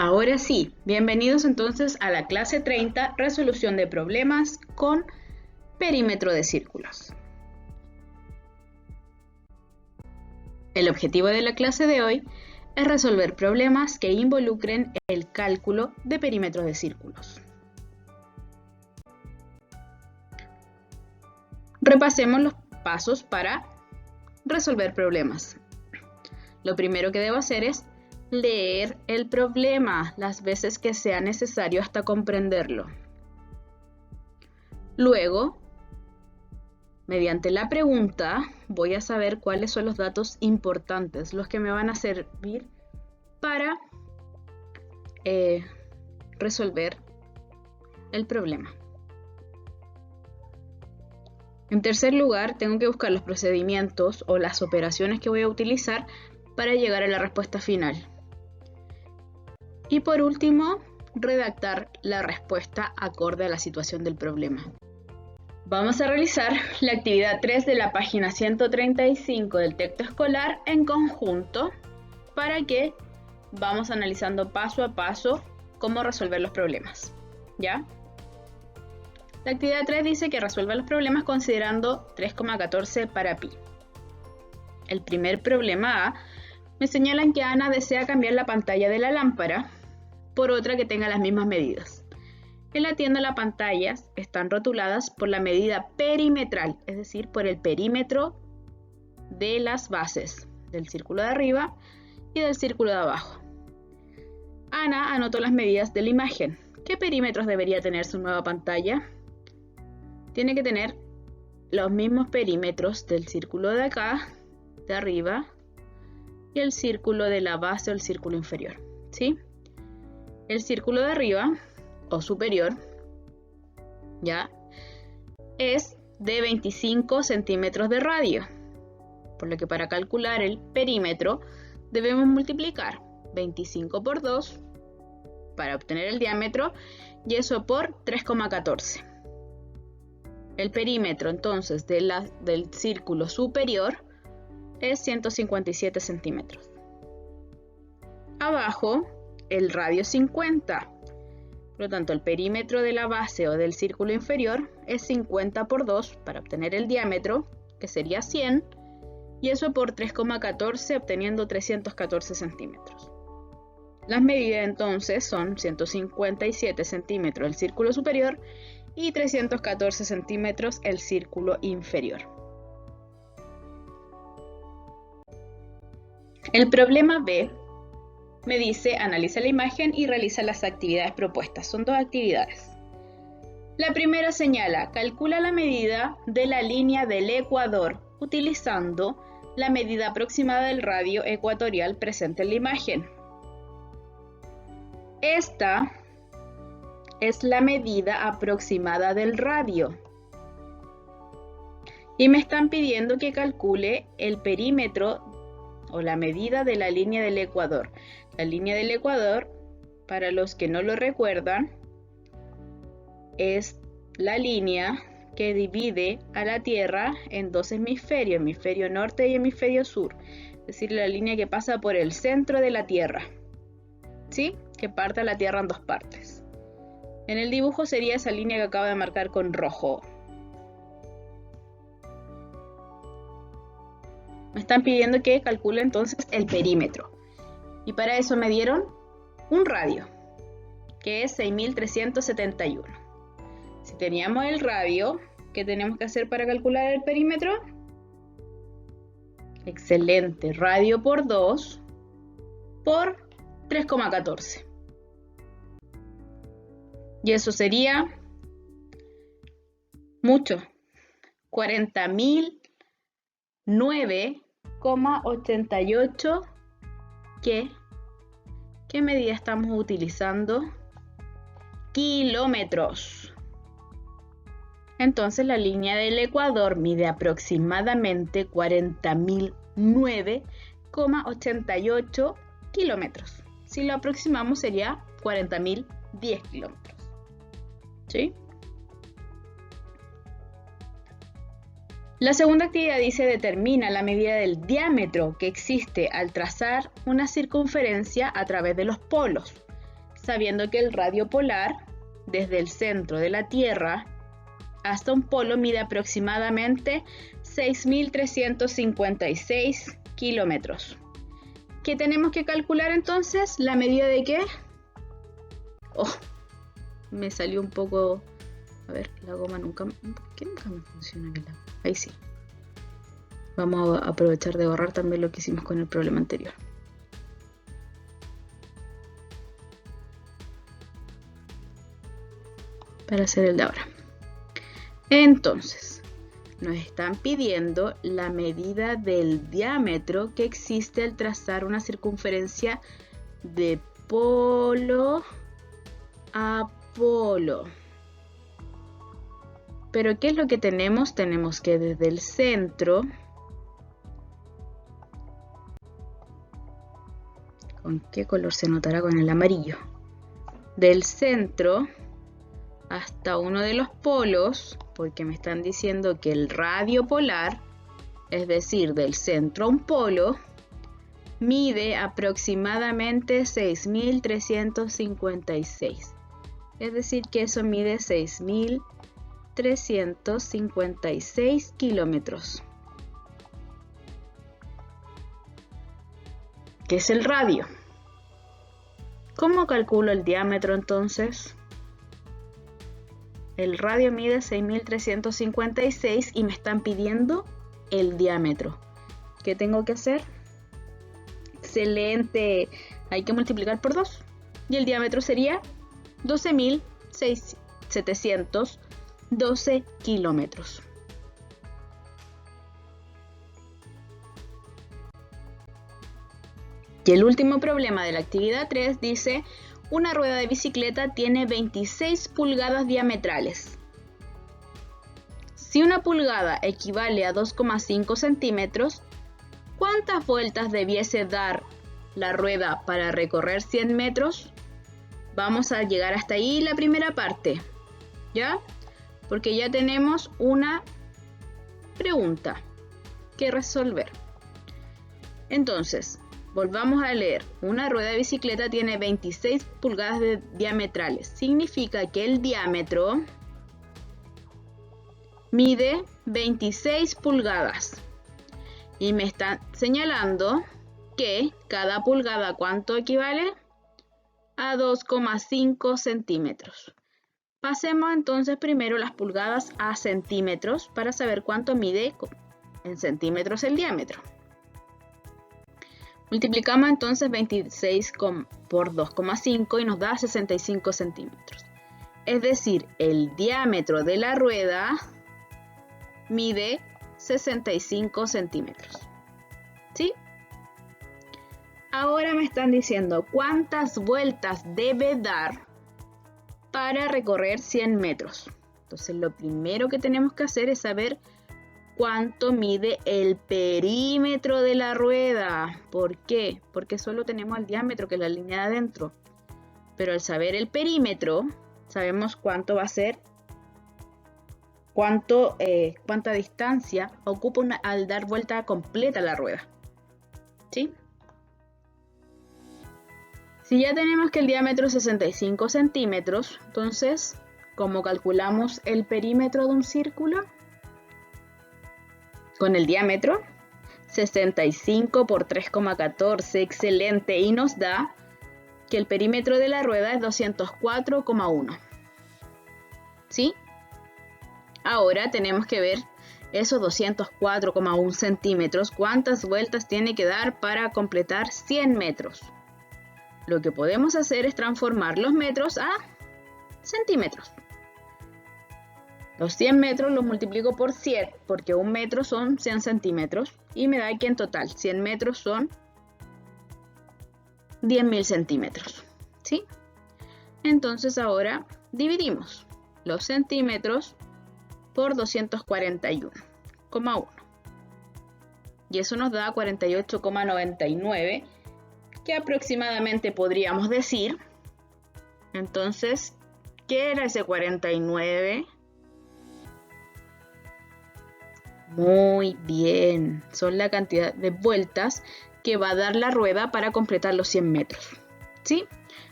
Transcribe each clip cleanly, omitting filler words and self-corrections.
Ahora sí, bienvenidos entonces a la clase 30, resolución de problemas con perímetro de círculos. El objetivo de la clase de hoy es resolver problemas que involucren el cálculo de perímetros de círculos. Repasemos los pasos para resolver problemas. Lo primero que debo hacer es leer el problema las veces que sea necesario hasta comprenderlo. Luego, mediante la pregunta, voy a saber cuáles son los datos importantes, los que me van a servir para resolver el problema. En tercer lugar, tengo que buscar los procedimientos o las operaciones que voy a utilizar para llegar a la respuesta final. Y por último, redactar la respuesta acorde a la situación del problema. Vamos a realizar la actividad 3 de la página 135 del texto escolar en conjunto para que vamos analizando paso a paso cómo resolver los problemas. ¿Ya? La actividad 3 dice que resuelva los problemas considerando 3,14 para pi. El primer problema A me señalan que Ana desea cambiar la pantalla de la lámpara por otra que tenga las mismas medidas. En la tienda las pantallas están rotuladas por la medida perimetral, es decir, por el perímetro de las bases del círculo de arriba y del círculo de abajo. Ana anotó las medidas de la imagen. ¿Qué perímetros debería tener su nueva pantalla? Tiene que tener los mismos perímetros del círculo de acá, de arriba, y el círculo de la base o el círculo inferior, ¿sí? El círculo de arriba o superior, ¿ya? Es de 25 centímetros de radio, por lo que para calcular el perímetro debemos multiplicar 25 por 2 para obtener el diámetro y eso por 3,14. El perímetro entonces del círculo superior es 157 centímetros. Abajo el radio es 50. Por lo tanto, el perímetro de la base o del círculo inferior es 50 por 2 para obtener el diámetro, que sería 100, y eso por 3,14 obteniendo 314 centímetros. Las medidas entonces son 157 centímetros el círculo superior y 314 centímetros el círculo inferior. El problema B me dice, analiza la imagen y realiza las actividades propuestas. Son dos actividades. La primera señala, calcula la medida de la línea del ecuador utilizando la medida aproximada del radio ecuatorial presente en la imagen. Esta es la medida aproximada del radio. Y me están pidiendo que calcule el perímetro o la medida de la línea del ecuador. La línea del ecuador, para los que no lo recuerdan, es la línea que divide a la Tierra en dos hemisferios, hemisferio norte y hemisferio sur. Es decir, la línea que pasa por el centro de la Tierra, ¿sí? Que parte a la Tierra en dos partes. En el dibujo sería esa línea que acabo de marcar con rojo. Me están pidiendo que calcule entonces el perímetro. Y para eso me dieron un radio, que es 6.371. Si teníamos el radio, ¿qué tenemos que hacer para calcular el perímetro? Excelente, radio por 2 por 3,14. Y eso sería mucho, 40.009,88. ¿Qué medida estamos utilizando? Kilómetros. Entonces la línea del ecuador mide aproximadamente 40.009,88 kilómetros. Si lo aproximamos sería 40.010 kilómetros. ¿Sí? La segunda actividad dice determina la medida del diámetro que existe al trazar una circunferencia a través de los polos. sabiendo que el radio polar, desde el centro de la Tierra hasta un polo, mide aproximadamente 6.356 kilómetros. ¿Qué tenemos que calcular entonces? ¿La medida de qué? Oh, me salió un poco... A ver, la goma nunca... ¿Por qué nunca me funciona bien la goma? Ahí sí. Vamos a aprovechar de borrar también lo que hicimos con el problema anterior. Para hacer el de ahora. Entonces, nos están pidiendo la medida del diámetro que existe al trazar una circunferencia de polo a polo. Pero ¿qué es lo que tenemos? Tenemos que desde el centro, ¿con qué color se notará? Con el amarillo. Del centro hasta uno de los polos, porque me están diciendo que el radio polar, es decir, del centro a un polo, mide aproximadamente 6.356. Es decir, que eso mide 6.356 kilómetros. ¿Qué es el radio? ¿Cómo calculo el diámetro entonces? El radio mide 6.356 y me están pidiendo el diámetro. ¿Qué tengo que hacer? Excelente. Hay que multiplicar por 2. Y el diámetro sería 12.712 kilómetros. Y el último problema de la actividad 3 dice: una rueda de bicicleta tiene 26 pulgadas diametrales. Si una pulgada equivale a 2,5 centímetros, ¿cuántas vueltas debiese dar la rueda para recorrer 100 metros? Vamos a llegar hasta ahí la primera parte, ¿ya? Porque ya tenemos una pregunta que resolver. Entonces, volvamos a leer. Una rueda de bicicleta tiene 26 pulgadas diametrales. Significa que el diámetro mide 26 pulgadas. Y me están señalando que cada pulgada, ¿cuánto equivale? A 2,5 centímetros. Pasemos entonces primero las pulgadas a centímetros para saber cuánto mide en centímetros el diámetro. Multiplicamos entonces 26 por 2,5 y nos da 65 centímetros. Es decir, el diámetro de la rueda mide 65 centímetros. ¿Sí? Ahora me están diciendo cuántas vueltas debe dar para recorrer 100 metros. Entonces lo primero que tenemos que hacer es saber cuánto mide el perímetro de la rueda. ¿Por qué? Porque solo tenemos el diámetro, que es la línea de adentro. Pero al saber el perímetro, sabemos cuánto va a ser, cuánta distancia ocupa al dar vuelta completa la rueda. ¿Sí? Si ya tenemos que el diámetro es 65 centímetros, entonces, ¿cómo calculamos el perímetro de un círculo? Con el diámetro, 65 por 3,14, excelente, y nos da que el perímetro de la rueda es 204,1. ¿Sí? Ahora tenemos que ver esos 204,1 centímetros, cuántas vueltas tiene que dar para completar 100 metros. Lo que podemos hacer es transformar los metros a centímetros. Los 100 metros los multiplico por 100, porque un metro son 100 centímetros, y me da que en total 100 metros son 10.000 centímetros. ¿Sí? Entonces ahora dividimos los centímetros por 241,1. Y eso nos da 48,99, que aproximadamente podríamos decir. Entonces, ¿qué era ese 49? Muy bien, son la cantidad de vueltas que va a dar la rueda para completar los 100 metros. ¿Sí?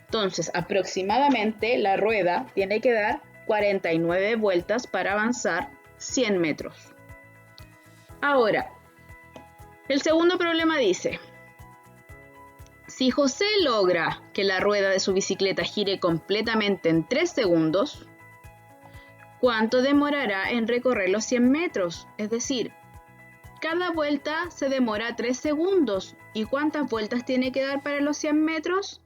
Entonces, aproximadamente la rueda tiene que dar 49 vueltas para avanzar 100 metros. Ahora, el segundo problema dice, si José logra que la rueda de su bicicleta gire completamente en 3 segundos, ¿cuánto demorará en recorrer los 100 metros? Es decir, cada vuelta se demora 3 segundos. ¿Y cuántas vueltas tiene que dar para los 100 metros?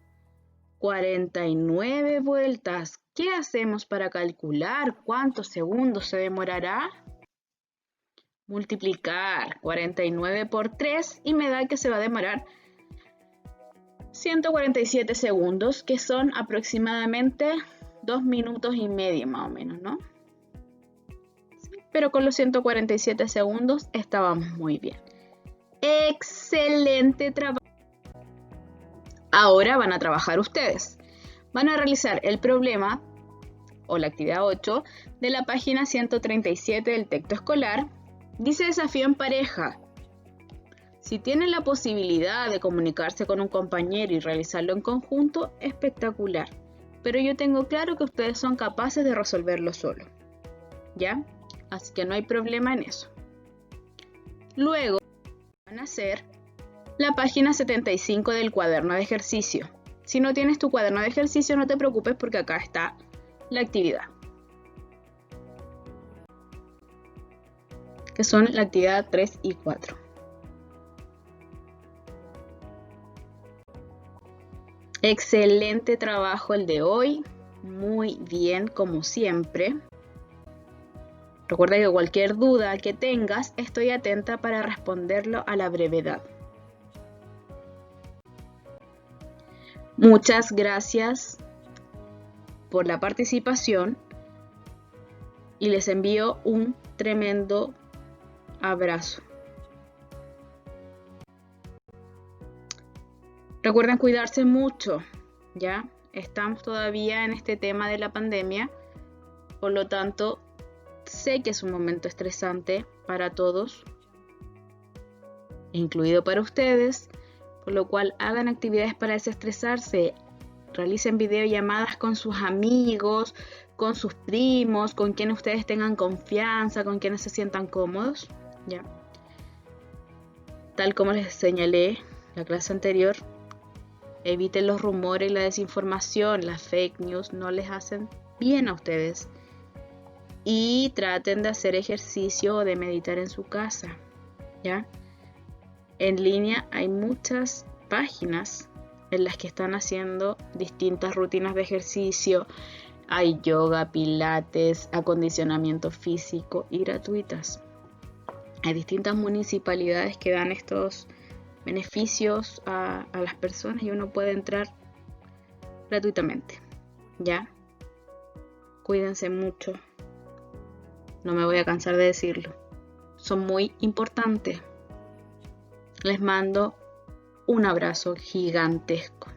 49 vueltas. ¿Qué hacemos para calcular cuántos segundos se demorará? Multiplicar 49 por 3 y me da que se va a demorar 147 segundos, que son aproximadamente 2 minutos y medio más o menos, ¿no? Sí, pero con los 147 segundos estábamos muy bien. Excelente trabajo. Ahora van a trabajar ustedes. Van a realizar el problema o la actividad 8 de la página 137 del texto escolar. Dice desafío en pareja. Si tienen la posibilidad de comunicarse con un compañero y realizarlo en conjunto, espectacular. Pero yo tengo claro que ustedes son capaces de resolverlo solo. ¿Ya? Así que no hay problema en eso. Luego van a hacer la página 75 del cuaderno de ejercicio. Si no tienes tu cuaderno de ejercicio, no te preocupes porque acá está la actividad. Que son la actividad 3 y 4. Excelente trabajo el de hoy. Muy bien, como siempre. Recuerda que cualquier duda que tengas, estoy atenta para responderlo a la brevedad. Muchas gracias por la participación y les envío un tremendo abrazo. Recuerden cuidarse mucho, ¿ya? Estamos todavía en este tema de la pandemia, por lo tanto, sé que es un momento estresante para todos, incluido para ustedes, por lo cual hagan actividades para desestresarse, realicen videollamadas con sus amigos, con sus primos, con quienes ustedes tengan confianza, con quienes se sientan cómodos, ¿ya? Tal como les señalé en la clase anterior, eviten los rumores y la desinformación, las fake news no les hacen bien a ustedes. Y traten de hacer ejercicio o de meditar en su casa, ¿ya? En línea hay muchas páginas en las que están haciendo distintas rutinas de ejercicio. Hay yoga, pilates, acondicionamiento físico y gratuitas. Hay distintas municipalidades que dan estos beneficios a las personas y uno puede entrar gratuitamente, ¿ya? Cuídense mucho. No me voy a cansar de decirlo. Son muy importantes. Les mando un abrazo gigantesco.